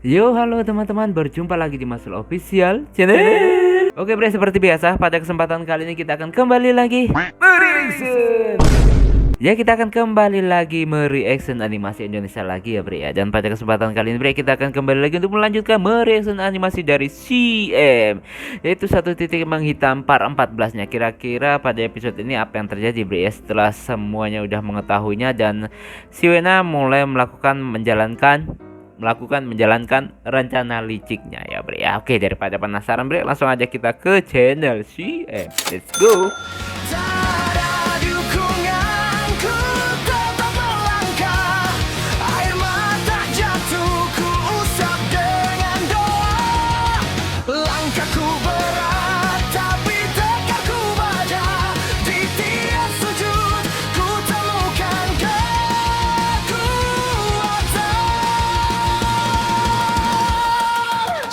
Yo, halo teman-teman, berjumpa lagi di Masul Official Channel. Oke, bre, seperti biasa, pada kesempatan kali ini kita akan kembali lagi mereaction. Ya, kita akan kembali lagi mereaction animasi Indonesia lagi ya, bre ya. Dan pada kesempatan kali ini, bre, kita akan kembali lagi untuk melanjutkan mereaction animasi dari CM, yaitu satu titik menghitam part 14-nya. Kira-kira pada episode ini apa yang terjadi, bre ya, setelah semuanya udah mengetahuinya dan si Wena mulai menjalankan rencana liciknya ya, bre ya. Oke, daripada penasaran, bre, langsung aja kita ke channel CM. Let's go.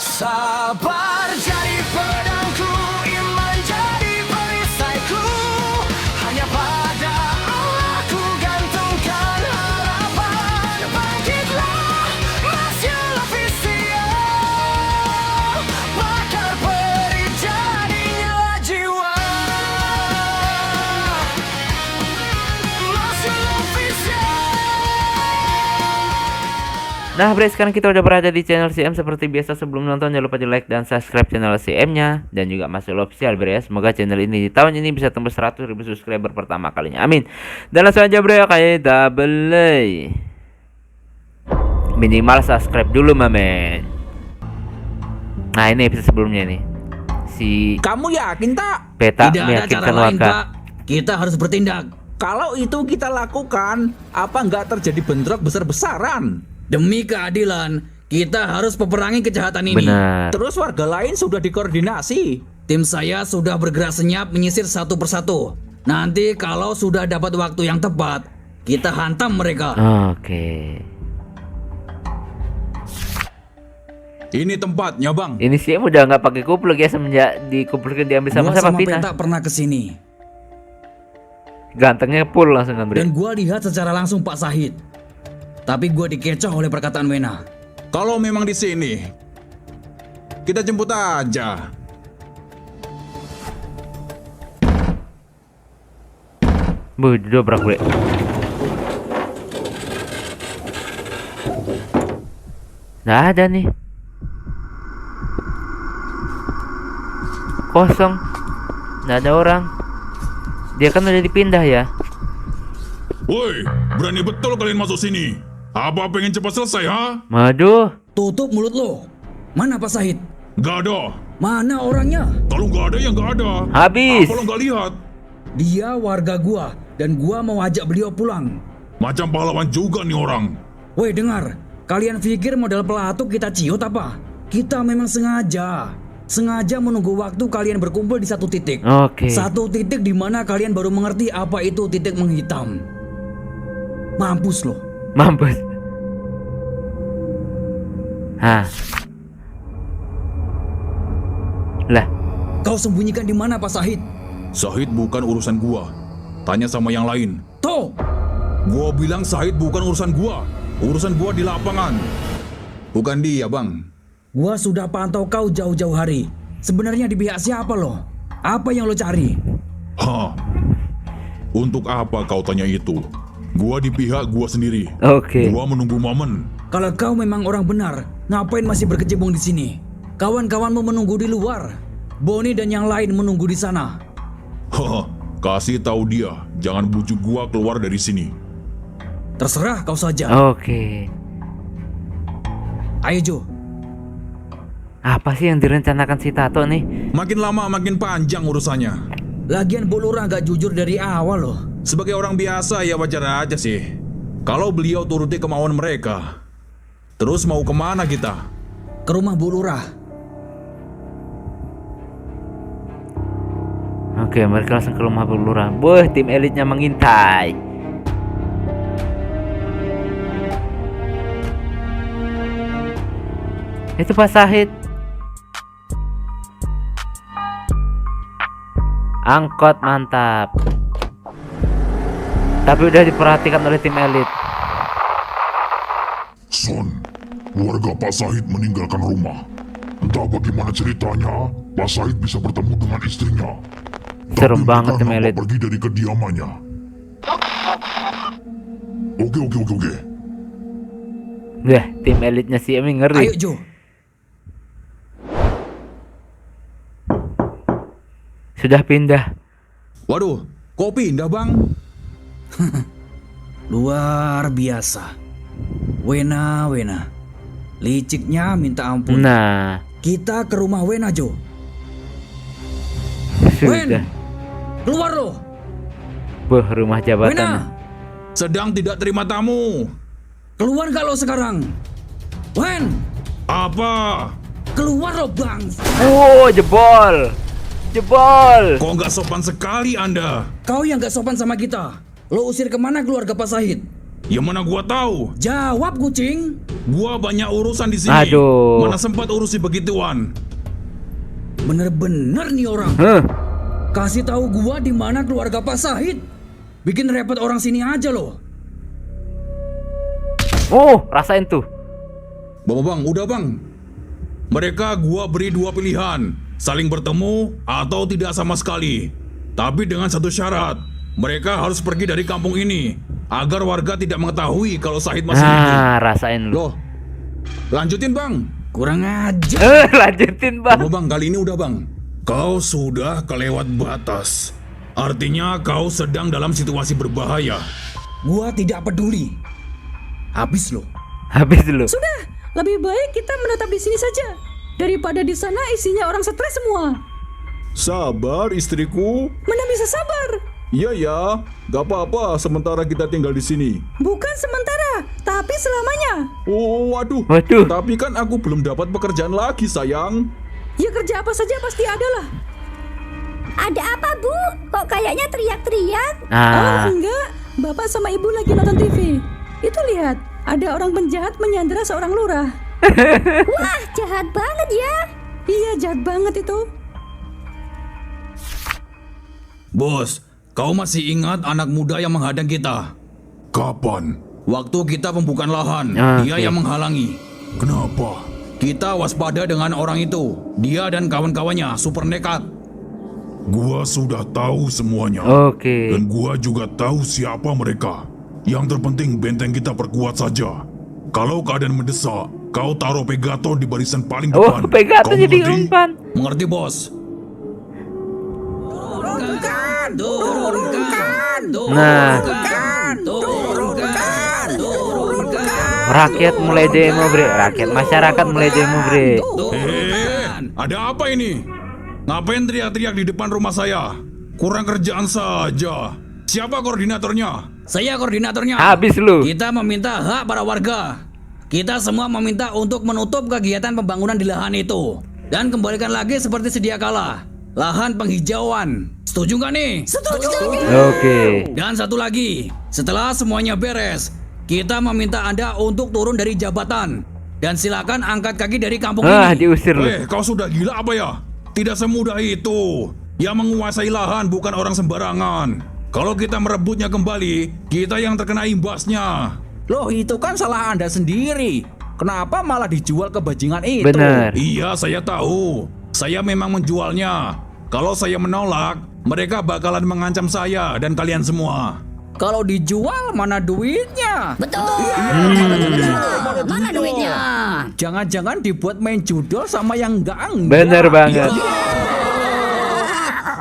Sabar jadi pedangku, iman jadi perisaiku. Hanya pada Allah ku gantungkan harapan. Bangkitlah, Masyaallah Official. Bakar peri jadinya jiwa. Masyaallah Official. Nah, bre, sekarang kita udah berada di channel CM. Seperti biasa, sebelum nonton jangan lupa di like dan subscribe channel CM-nya dan juga Masul Official, bre ya. Semoga channel ini di tahun ini bisa tembus 100.000 subscriber pertama kalinya. Amin. Dan langsung aja, bre, kayak double play. Minimal subscribe dulu, mamen. Nah, ini episode sebelumnya nih. Si Kamu yakin tak? Peta Tidak ada meyakinkan cara lain, Waka. Pak. Kita harus bertindak. Kalau itu kita lakukan, apa nggak terjadi bentrok besar-besaran? Demi keadilan, kita harus peperangi kejahatan ini. Benar. Terus warga lain sudah dikoordinasi. Tim saya sudah bergerak senyap menyisir satu persatu. Nanti kalau sudah dapat waktu yang tepat, kita hantam mereka. Oke. Ini tempatnya, Bang. Ini sih udah nggak pakai kupluk ya, semenjak dikumpulkan diambil sama Gua siapa, sama Pina. Penta pernah kesini. Gantengnya full langsung kan, bre. Dan gua lihat secara langsung Pak Sahid. Tapi gua dikecoh oleh perkataan Wena. Kalau memang di sini, kita jemput aja. Dobrak, bre. Nggak ada nih. Kosong. Nggak ada orang. Dia kan udah dipindah ya. Woi, berani betul kalian masuk sini. Apa pengen cepat selesai, ha? Waduh. Tutup mulut lo. Mana Pak Sahid? Gak ada. Mana orangnya? Kalau gak ada ya gak ada. Habis. Apa lo gak lihat? Dia warga gua dan gua mau ajak beliau pulang. Macam pahlawan juga nih orang. Woi dengar, kalian pikir modal pelatuk kita ciut apa? Kita memang sengaja menunggu waktu kalian berkumpul di satu titik. Oke. Satu titik di mana kalian baru mengerti apa itu titik menghitam. Mampus loh. Mampus. Hah. Lah, Kau sembunyikan di mana Pak Sahid? Sahid bukan urusan gua. Tanya sama yang lain. Toh, Gua bilang Sahid bukan urusan gua. Urusan gua di lapangan. Bukan dia, Bang. gua sudah pantau kau jauh-jauh hari. Sebenarnya di pihak siapa lo? Apa yang lo cari? Hah. Untuk apa kau tanya itu? Gua di pihak gua sendiri. oke. Gua menunggu momen. Kalau kau memang orang benar, ngapain masih berkecimpung di sini? Kawan-kawanmu menunggu di luar. Boni dan yang lain menunggu di sana. Haha, kasih tahu dia, jangan bujuk gua keluar dari sini. Terserah kau saja. Oke. Ayo Jo, Apa sih yang direncanakan si Tato nih? Makin lama makin panjang urusannya. lagian Bu Lurah gak jujur dari awal loh. Sebagai orang biasa ya wajar aja sih. Kalau beliau turuti kemauan mereka. Terus mau kemana kita? Ke rumah Bu Lurah. Oke, mereka langsung ke rumah Bu Lurah. Boh, tim elitnya mengintai. Itu Pak Sahid. Angkot mantap. Tapi udah diperhatikan oleh tim elit. Son, keluarga Pak Sahid meninggalkan rumah. Entah bagaimana ceritanya, Pak Sahid bisa bertemu dengan istrinya. Serem Tapi banget mereka tim nampak elit. pergi dari kediamannya. Oke. Wah, tim elitnya si Emi Ayo ngeri. Jo. Sudah pindah. Waduh, kok pindah bang? Luar biasa. Wena. Liciknya minta ampun. Nah, Kita ke rumah Wena Jo. sudah. Keluar lo. Buh, rumah jabatan. Wena. Sedang tidak terima tamu. Keluar gak lo sekarang? Wen. Apa? Keluar lo bang. Wow, jebol. Jebol. Kok nggak sopan sekali Anda? Kau yang gak sopan sama kita. Lo usir kemana keluarga Pak Sahid? Ya mana gua tahu? Jawab kucing. Gua banyak urusan di sini. Aduh. Mana sempat urusi begituan? Bener-bener nih orang. Huh. Kasih tahu gua di mana keluarga Pak Sahid. Bikin repot orang sini aja loh. Oh, rasain tuh. Bang, udah bang. Mereka gua beri dua pilihan. Saling bertemu atau tidak sama sekali. Tapi dengan satu syarat. Mereka harus pergi dari kampung ini. Agar warga tidak mengetahui kalau Sahid masih hidup. Nah, rasain lu. Loh, lanjutin bang. Kurang aja. Lanjutin, Bang. Bang, kali ini udah bang. Kau sudah kelewat batas. Artinya kau sedang dalam situasi berbahaya. Gua tidak peduli. Habis lo. Habis lu. Sudah, lebih baik kita menetap di sini saja daripada di sana isinya orang stres semua. Sabar istriku. Mana bisa sabar? Iya ya, gak apa-apa sementara kita tinggal di sini. Bukan sementara, tapi selamanya. Oh waduh, Waduh. tapi kan aku belum dapat pekerjaan lagi sayang. Ya kerja apa saja pasti ada lah. Ada apa, Bu? Kok kayaknya teriak-teriak? Oh Ah, enggak, Bapak sama Ibu lagi nonton TV. Itu lihat, ada orang penjahat menyandera seorang lurah. Wah, jahat banget ya. Iya, jahat banget itu. Bos, kau masih ingat anak muda yang menghadang kita? Kapan? Waktu kita pembukaan lahan, Ah, dia oke. yang menghalangi. Kenapa? Kita waspada dengan orang itu. Dia dan kawan-kawannya super nekat. Gua sudah tahu semuanya. oke. Dan gua juga tahu siapa mereka. Yang terpenting benteng kita perkuat saja. Kalau keadaan mendesak, kau taruh Pegato di barisan paling Oh, depan. Pegato Kau jadi mengerti? umpan. Mengerti, Bos? Nah, rakyat mulai demo, Bre. Rakyat masyarakat mulai demo, Bre. Ada apa ini? Ngapain teriak-teriak di depan rumah saya? Kurang kerjaan saja. Siapa koordinatornya? Saya koordinatornya. Habis lu. Kita meminta hak para warga. Kita semua meminta untuk menutup kegiatan pembangunan di lahan itu. Dan kembalikan lagi seperti sedia kala. Lahan penghijauan. Setuju nggak nih? Setuju. Oke. Dan satu lagi, setelah semuanya beres, kita meminta Anda untuk turun dari jabatan. Dan silakan angkat kaki dari kampung Ah, ini. diusir lu. Kau sudah gila apa ya? Tidak semudah itu. Yang menguasai lahan bukan orang sembarangan. Kalau kita merebutnya kembali, kita yang terkena imbasnya. Loh, itu kan salah Anda sendiri. Kenapa malah dijual ke bajingan itu? Bener. Iya, saya tahu. Saya memang menjualnya. Kalau saya menolak, mereka bakalan mengancam saya dan kalian semua. Kalau dijual, mana duitnya? Betul. Mana duitnya? Jangan-jangan dibuat main judol sama yang enggak. Bener banget.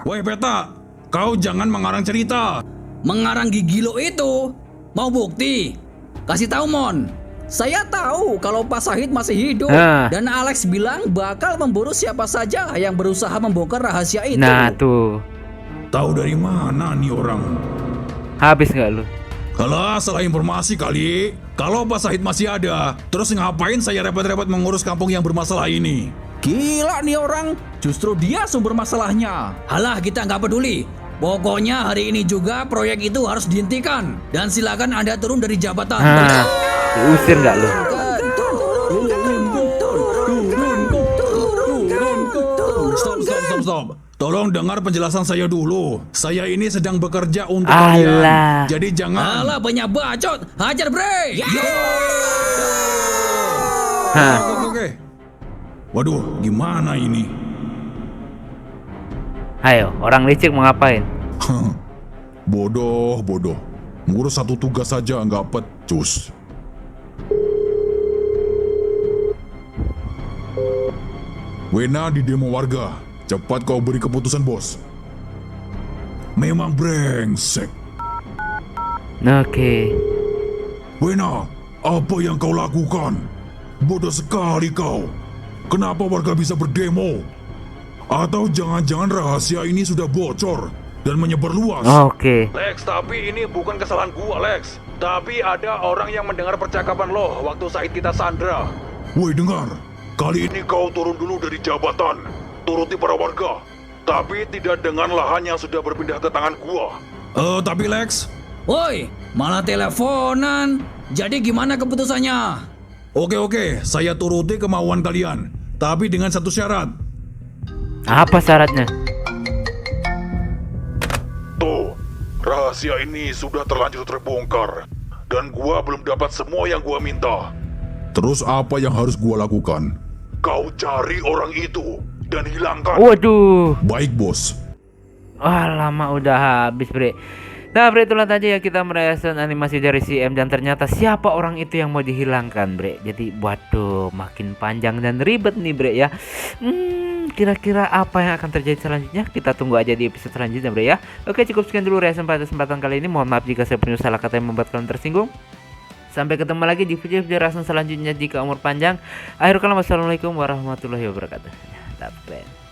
Woi Peta, kau jangan mengarang cerita. Mengarang gigi lo itu. Mau bukti? Kasih tahu, Mon. Saya tahu kalau Pak Sahid masih hidup. Ah. Dan Alex bilang bakal memburu siapa saja yang berusaha membongkar rahasia itu. Nah, tuh. Tahu dari mana nih orang? Habis nggak lu? Alah, salah informasi kali. Kalau Pak Sahid masih ada, terus ngapain saya repot-repot mengurus kampung yang bermasalah ini? Gila nih orang. Justru dia sumber masalahnya. Halah, kita nggak peduli. Pokoknya hari ini juga proyek itu harus dihentikan. Dan silakan Anda turun dari jabatan. Ah, diusir nggak lu? Stop. Tolong dengar penjelasan saya dulu. Saya ini sedang bekerja untuk Alah. kalian. Jadi jangan. Alah, banyak bacot. Hajar, bre. Hah. Oke. Waduh, gimana ini? Ayo, orang licik mau ngapain? Bodoh. Ngurus satu tugas saja nggak pecus. Wena di demo warga. Cepat kau beri keputusan, bos. Memang brengsek. Oke. Wena, apa yang kau lakukan? Bodoh sekali kau. Kenapa warga bisa berdemo? Atau jangan-jangan rahasia ini sudah bocor dan menyebar luas? Oke. Lex, tapi ini bukan kesalahan gua, Lex. Tapi ada orang yang mendengar percakapan lo waktu saat kita sandra. Woi, dengar. Kali ini kau turun dulu dari jabatan. Turuti para warga. Tapi tidak dengan lahan yang sudah berpindah ke tangan gua. Tapi Lex, Woi, malah teleponan. Jadi gimana keputusannya? Oke, saya turuti kemauan kalian. Tapi dengan satu syarat. Apa syaratnya? Tuh, rahasia ini sudah terlanjur terbongkar. Dan gua belum dapat semua yang gua minta. Terus apa yang harus gua lakukan? Kau cari orang itu dan hilangkan. Waduh. Baik, bos. Wah, lama udah habis, Bre. Nah, Bre, itulah tadi ya kita merayakan animasi dari CM dan ternyata siapa orang itu yang mau dihilangkan, Bre. Jadi, waduh, makin panjang dan ribet nih, Bre ya. Kira-kira apa yang akan terjadi selanjutnya? Kita tunggu aja di episode selanjutnya, Bre ya. Oke, cukup sekian dulu reaction pada kesempatan kali ini. Mohon maaf jika saya punya salah kata yang membuat kalian tersinggung. Sampai ketemu lagi di video-video reaction selanjutnya jika umur panjang. Akhirul kalam, wassalamualaikum warahmatullahi wabarakatuh. Dapat.